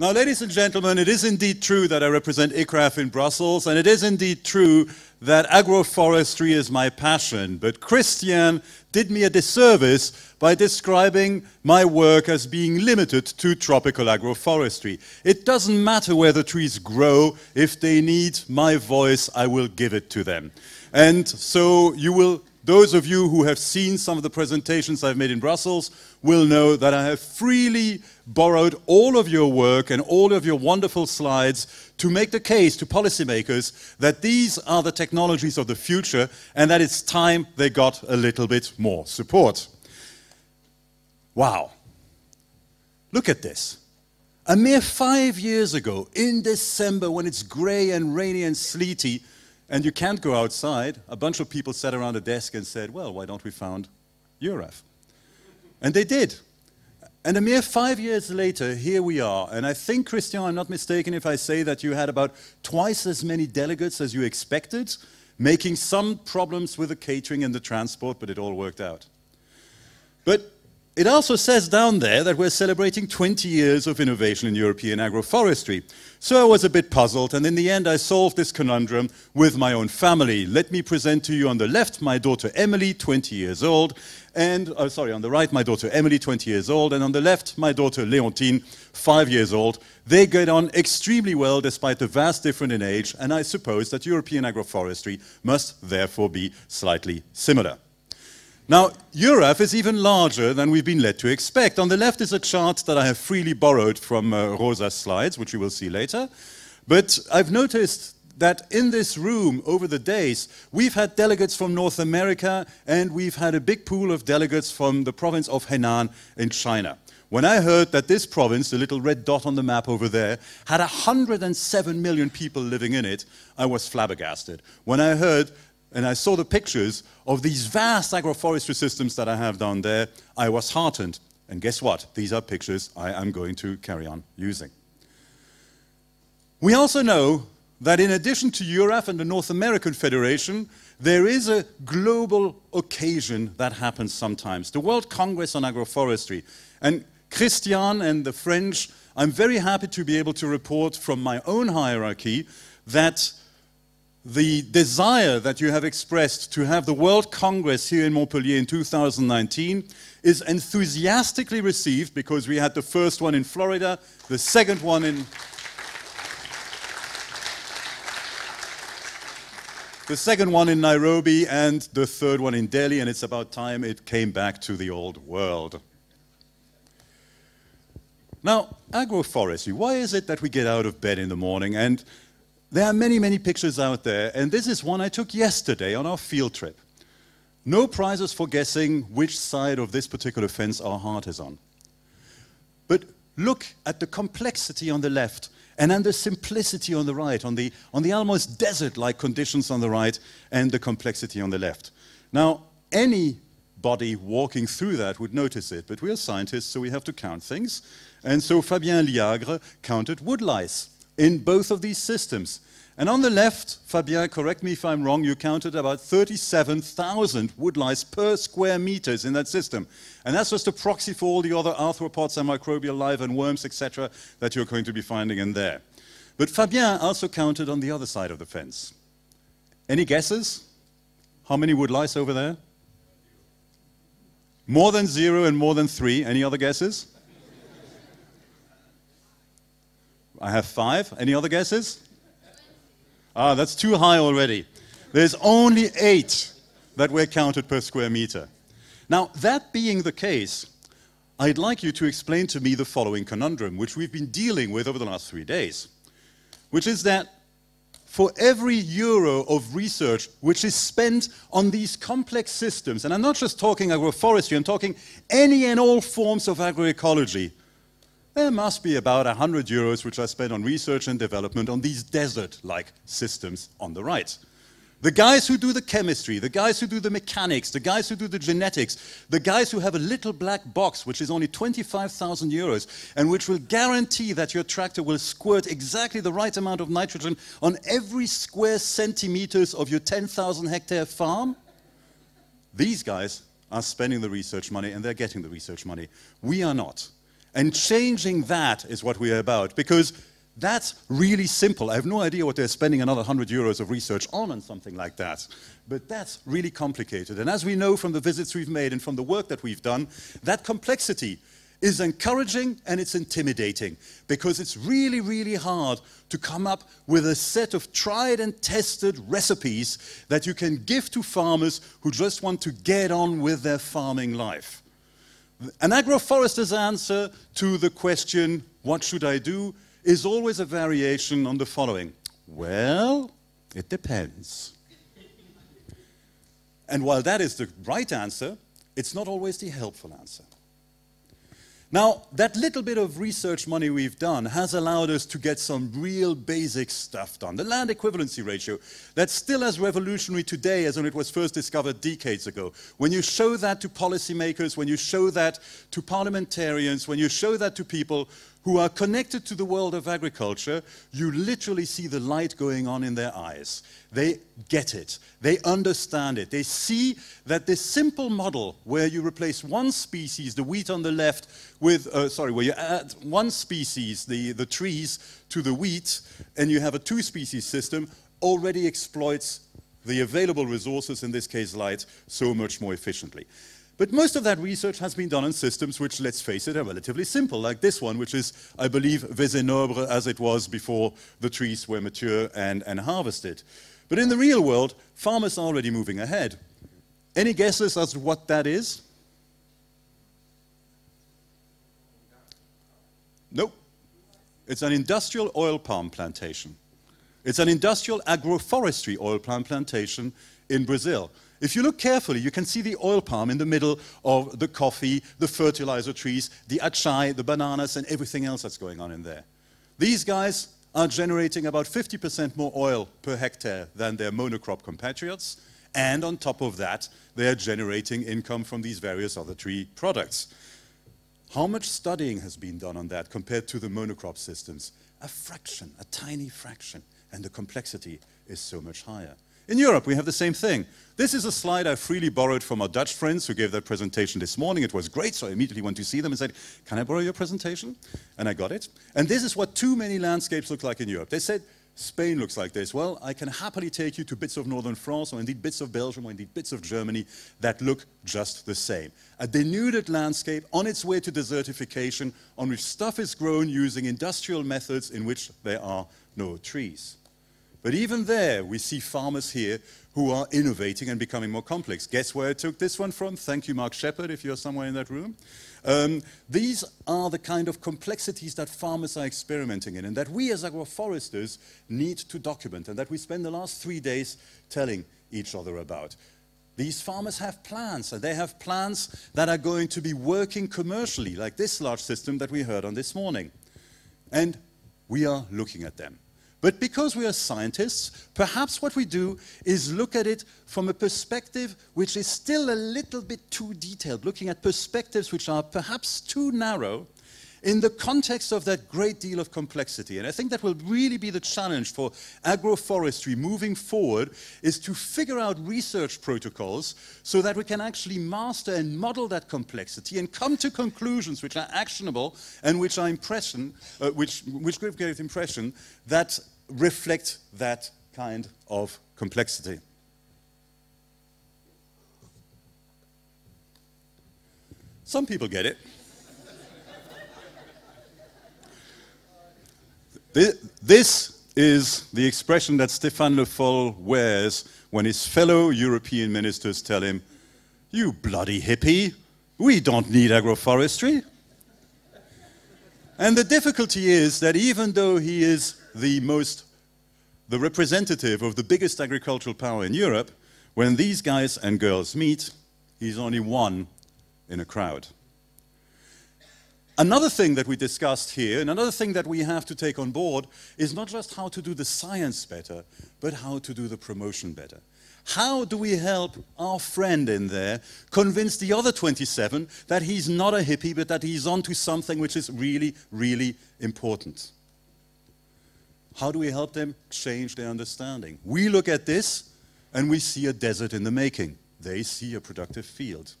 Now, ladies and gentlemen, it is indeed true that I represent ICRAF in Brussels, and it is indeed true that agroforestry is my passion. But Christian did me a disservice by describing my work as being limited to tropical agroforestry. It doesn't matter where the trees grow. If they need my voice, I will give it to them. And so you will, those of you who have seen some of the presentations I've made in Brussels will know that I have freely borrowed all of your work and all of your wonderful slides to make the case to policymakers that these are the technologies of the future and that it's time they got a little bit more support. Wow. Look at this. A mere 5 years ago, in December, when it's grey and rainy and sleety, and you can't go outside, a bunch of people sat around a desk and said, well, why don't we found EURAF? And they did. And a mere 5 years later, here we are. And I think, Christian, I'm not mistaken if I say that you had about twice as many delegates as you expected, making some problems with the catering and the transport, but it all worked out. But it also says down there that we're celebrating 20 years of innovation in European agroforestry. So I was a bit puzzled, and in the end I solved this conundrum with my own family. Let me present to you on the left my daughter Emily, 20 years old, and, on the right my daughter Emily, 20 years old, and on the left my daughter Leontine, 5 years old. They get on extremely well despite the vast difference in age, and I suppose that European agroforestry must therefore be slightly similar. Now, EURAF is even larger than we've been led to expect. On the left is a chart that I have freely borrowed from Rosa's slides, which you will see later. But I've noticed that in this room, over the days, we've had delegates from North America, and we've had a big pool of delegates from the province of Henan in China. When I heard that this province, the little red dot on the map over there, had 107 million people living in it, I was flabbergasted. When I heard and I saw the pictures of these vast agroforestry systems that I have down there, I was heartened. And guess what? These are pictures I am going to carry on using. We also know that in addition to EURAF and the North American Federation, there is a global occasion that happens sometimes, the World Congress on Agroforestry. And Christian and the French, I'm very happy to be able to report from my own hierarchy that the desire that you have expressed to have the World Congress here in Montpellier in 2019 is enthusiastically received, because we had the first one in Florida, the second one in Nairobi, and the third one in Delhi, and it's about time it came back to the old world. Now, agroforestry, why is it that we get out of bed in the morning? And there are many, many pictures out there, and this is one I took yesterday on our field trip. No prizes for guessing which side of this particular fence our heart is on. But look at the complexity on the left, and then the simplicity on the right, on the almost desert-like conditions on the right, and the complexity on the left. Now, anybody walking through that would notice it, but we are scientists, so we have to count things. And so Fabien Liagre counted woodlice in both of these systems. And on the left, Fabien, correct me if I'm wrong, you counted about 37,000 woodlice per square meters in that system. And that's just a proxy for all the other arthropods and microbial life and worms, etc., that you're going to be finding in there. But Fabien also counted on the other side of the fence. Any guesses? How many woodlice over there? More than 0 and more than 3. Any other guesses? I have 5. Any other guesses? Ah, that's too high already. There's only 8 that were counted per square meter. Now, that being the case, I'd like you to explain to me the following conundrum, which we've been dealing with over the last 3 days, which is that for every euro of research which is spent on these complex systems, and I'm not just talking agroforestry, I'm talking any and all forms of agroecology, there must be about 100 euros which are spent on research and development on these desert-like systems on the right. The guys who do the chemistry, the guys who do the mechanics, the guys who do the genetics, the guys who have a little black box which is only 25,000 euros and which will guarantee that your tractor will squirt exactly the right amount of nitrogen on every square centimeters of your 10,000 hectare farm, these guys are spending the research money and they're getting the research money. We are not. And changing that is what we are about, because that's really simple. I have no idea what they're spending another 100 euros of research on something like that. But that's really complicated. And as we know from the visits we've made and from the work that we've done, that complexity is encouraging and it's intimidating, because it's really, really hard to come up with a set of tried and tested recipes that you can give to farmers who just want to get on with their farming life. An agroforester's answer to the question, what should I do, is always a variation on the following. Well, it depends. And while that is the right answer, it's not always the helpful answer. Now, that little bit of research money we've done has allowed us to get some real basic stuff done. The land equivalency ratio, that's still as revolutionary today as when it was first discovered decades ago. When you show that to policymakers, when you show that to parliamentarians, when you show that to people who are connected to the world of agriculture, you literally see the light going on in their eyes. They get it. They understand it. They see that this simple model where you replace one species, the wheat on the left, with, where you add one species, the trees, to the wheat, and you have a two-species system, already exploits the available resources, in this case light, so much more efficiently. But most of that research has been done on systems which, let's face it, are relatively simple, like this one, which is, I believe, Vézénobre as it was before the trees were mature and harvested. But in the real world, farmers are already moving ahead. Any guesses as to what that is? Nope. It's an industrial oil palm plantation. It's an industrial agroforestry oil palm plantation in Brazil. If you look carefully, you can see the oil palm in the middle of the coffee, the fertilizer trees, the achai, the bananas, and everything else that's going on in there. These guys are generating about 50% more oil per hectare than their monocrop compatriots, and on top of that, they are generating income from these various other tree products. How much studying has been done on that compared to the monocrop systems? A fraction, a tiny fraction, and the complexity is so much higher. In Europe, we have the same thing. This is a slide I freely borrowed from our Dutch friends who gave that presentation this morning. It was great, so I immediately went to see them and said, can I borrow your presentation? And I got it. And this is what too many landscapes look like in Europe. They said, Spain looks like this. Well, I can happily take you to bits of northern France, or indeed bits of Belgium, or indeed bits of Germany that look just the same. A denuded landscape on its way to desertification, on which stuff is grown using industrial methods in which there are no trees. But even there, we see farmers here who are innovating and becoming more complex. Guess where I took this one from? Thank you, Mark Shepard, if you're somewhere in that room. These are the kind of complexities that farmers are experimenting in and that we as agroforesters need to document and that we spend the last 3 days telling each other about. These farmers have plans, and they have plans that are going to be working commercially, like this large system that we heard on this morning. And we are looking at them. But because we are scientists, perhaps what we do is look at it from a perspective which is still a little bit too detailed, looking at perspectives which are perhaps too narrow in the context of that great deal of complexity. And I think that will really be the challenge for agroforestry moving forward, is to figure out research protocols so that we can actually master and model that complexity and come to conclusions which are actionable and which are which give great impression that reflect that kind of complexity. Some people get it. This is the expression that Stéphane Le Foll wears when his fellow European ministers tell him, "You bloody hippie, we don't need agroforestry." And the difficulty is that even though he is the representative of the biggest agricultural power in Europe, when these guys and girls meet, he's only one in a crowd. Another thing that we discussed here, and another thing that we have to take on board, is not just how to do the science better, but how to do the promotion better. How do we help our friend in there convince the other 27 that he's not a hippie, but that he's onto something which is really, really important? How do we help them change their understanding? We look at this and we see a desert in the making. They see a productive field.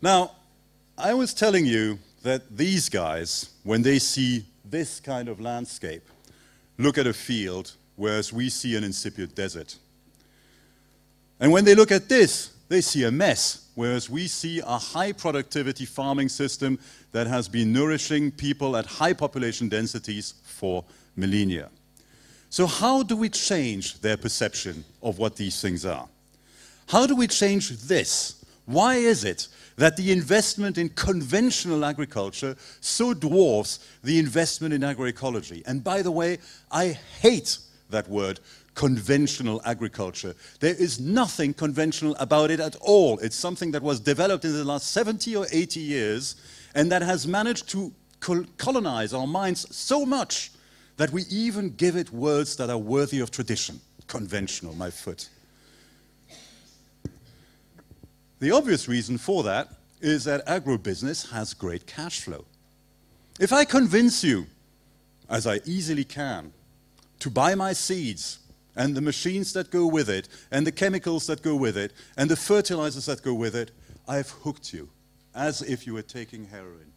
Now, I was telling you that these guys, when they see this kind of landscape, look at a field, whereas we see an incipient desert. And when they look at this, they see a mess, whereas we see a high productivity farming system that has been nourishing people at high population densities for millennia. So how do we change their perception of what these things are? How do we change this? Why is it that the investment in conventional agriculture so dwarfs the investment in agroecology? And by the way, I hate that word, conventional agriculture. There is nothing conventional about it at all. It's something that was developed in the last 70 or 80 years and that has managed to colonize our minds so much that we even give it words that are worthy of tradition. Conventional, my foot. The obvious reason for that is that agrobusiness has great cash flow. If I convince you, as I easily can, to buy my seeds and the machines that go with it and the chemicals that go with it and the fertilizers that go with it, I've hooked you, as if you were taking heroin.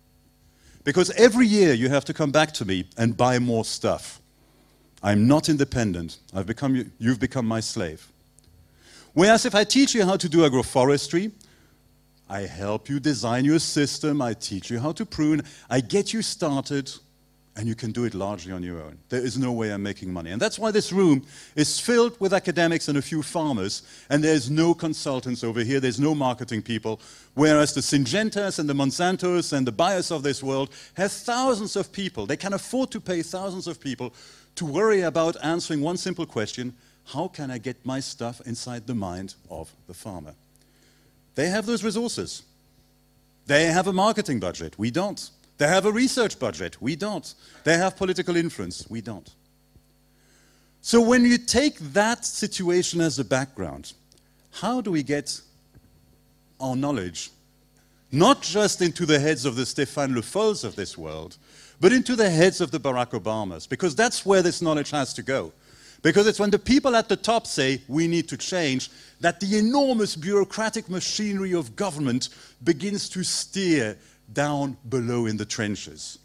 Because every year you have to come back to me and buy more stuff. I'm not independent. You've become my slave. Whereas if I teach you how to do agroforestry, I help you design your system, I teach you how to prune, I get you started, and you can do it largely on your own. There is no way I'm making money. And that's why this room is filled with academics and a few farmers, and there's no consultants over here, there's no marketing people, whereas the Syngentas and the Monsantos and the Bayers of this world have thousands of people. They can afford to pay thousands of people to worry about answering one simple question: how can I get my stuff inside the mind of the farmer? They have those resources. They have a marketing budget. We don't. They have a research budget. We don't. They have political influence. We don't. So when you take that situation as a background, how do we get our knowledge not just into the heads of the Stéphane Le Folls of this world, but into the heads of the Barack Obamas? Because that's where this knowledge has to go. Because it's when the people at the top say, we need to change, that the enormous bureaucratic machinery of government begins to steer down below in the trenches.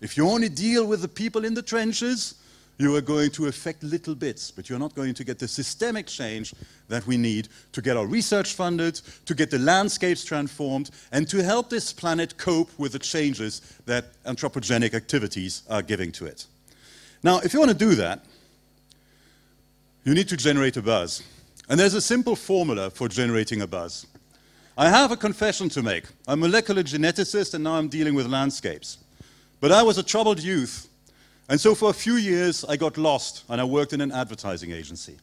If you only deal with the people in the trenches, you are going to affect little bits, but you're not going to get the systemic change that we need to get our research funded, to get the landscapes transformed, and to help this planet cope with the changes that anthropogenic activities are giving to it. Now, if you want to do that, you need to generate a buzz. And there's a simple formula for generating a buzz. I have a confession to make. I'm a molecular geneticist and now I'm dealing with landscapes. But I was a troubled youth. And so for a few years I got lost and I worked in an advertising agency.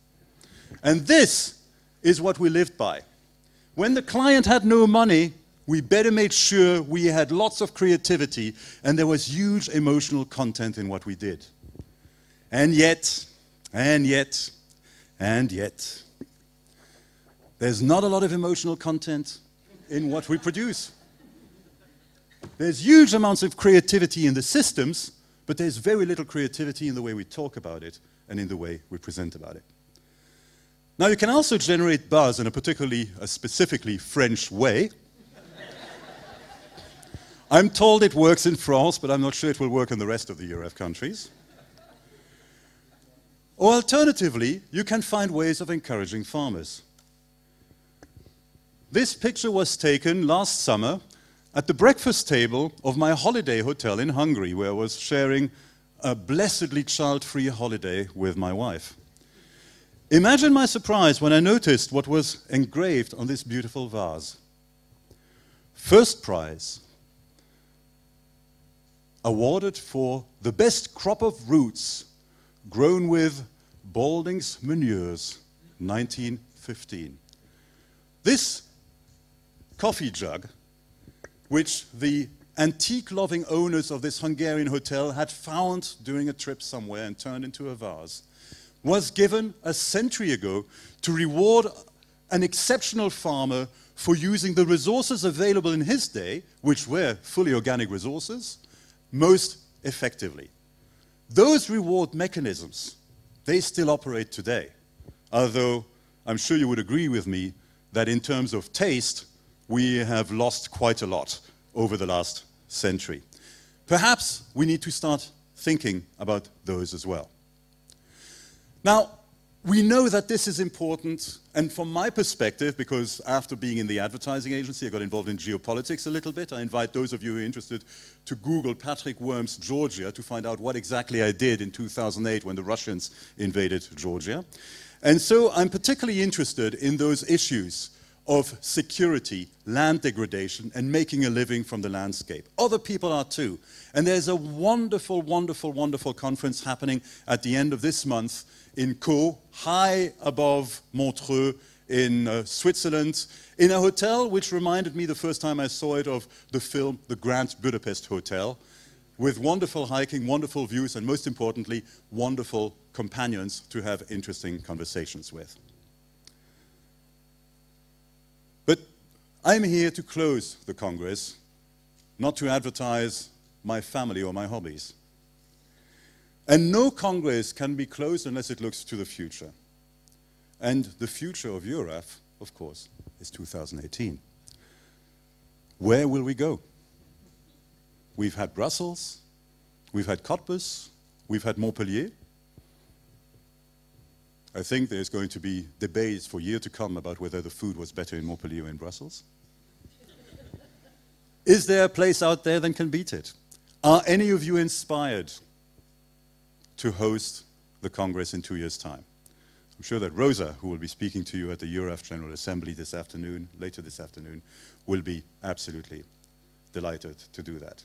And this is what we lived by. When the client had no money, we better made sure we had lots of creativity and there was huge emotional content in what we did. And yet, there's not a lot of emotional content in what we produce. There's huge amounts of creativity in the systems, but there's very little creativity in the way we talk about it and in the way we present about it. Now, you can also generate buzz in a specifically French way. I'm told it works in France, but I'm not sure it will work in the rest of the EUREF countries. Or alternatively, you can find ways of encouraging farmers. This picture was taken last summer at the breakfast table of my holiday hotel in Hungary, where I was sharing a blessedly child-free holiday with my wife. Imagine my surprise when I noticed what was engraved on this beautiful vase. First prize, awarded for the best crop of roots grown with Balding's manures, 1915. This coffee jug, which the antique-loving owners of this Hungarian hotel had found during a trip somewhere and turned into a vase, was given a century ago to reward an exceptional farmer for using the resources available in his day, which were fully organic resources, most effectively. Those reward mechanisms, they still operate today, although I'm sure you would agree with me that in terms of taste, we have lost quite a lot over the last century. Perhaps we need to start thinking about those as well. Now, we know that this is important, and from my perspective, because after being in the advertising agency, I got involved in geopolitics a little bit. I invite those of you who are interested to Google Patrick Worm's Georgia to find out what exactly I did in 2008 when the Russians invaded Georgia. And so I'm particularly interested in those issues of security, land degradation, and making a living from the landscape. Other people are too. And there's a wonderful, wonderful, wonderful conference happening at the end of this month in Caux, high above Montreux in Switzerland, in a hotel which reminded me the first time I saw it of the film The Grand Budapest Hotel, with wonderful hiking, wonderful views, and most importantly, wonderful companions to have interesting conversations with. But I'm here to close the Congress, not to advertise my family or my hobbies. And no Congress can be closed unless it looks to the future. And the future of Europe, of course, is 2018. Where will we go? We've had Brussels, we've had Cottbus, we've had Montpellier. I think there's going to be debates for years to come about whether the food was better in Montpellier or in Brussels. Is there a place out there that can beat it? Are any of you inspired to host the Congress in 2 years' time? I'm sure that Rosa, who will be speaking to you at the EURAF General Assembly this afternoon, later this afternoon, will be absolutely delighted to do that.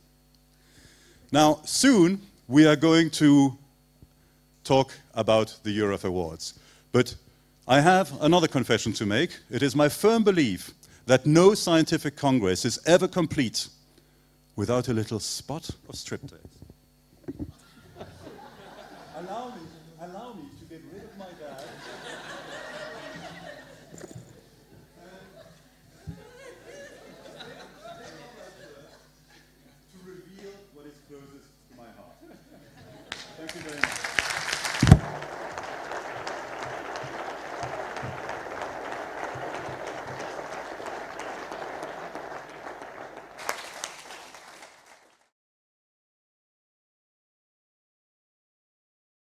Now, soon we are going to talk about the EURAF Awards, but I have another confession to make. It is my firm belief that no scientific congress is ever complete without a little spot of striptease. Allow me to get rid of my dad. To reveal what is closest to my heart. Thank you very much.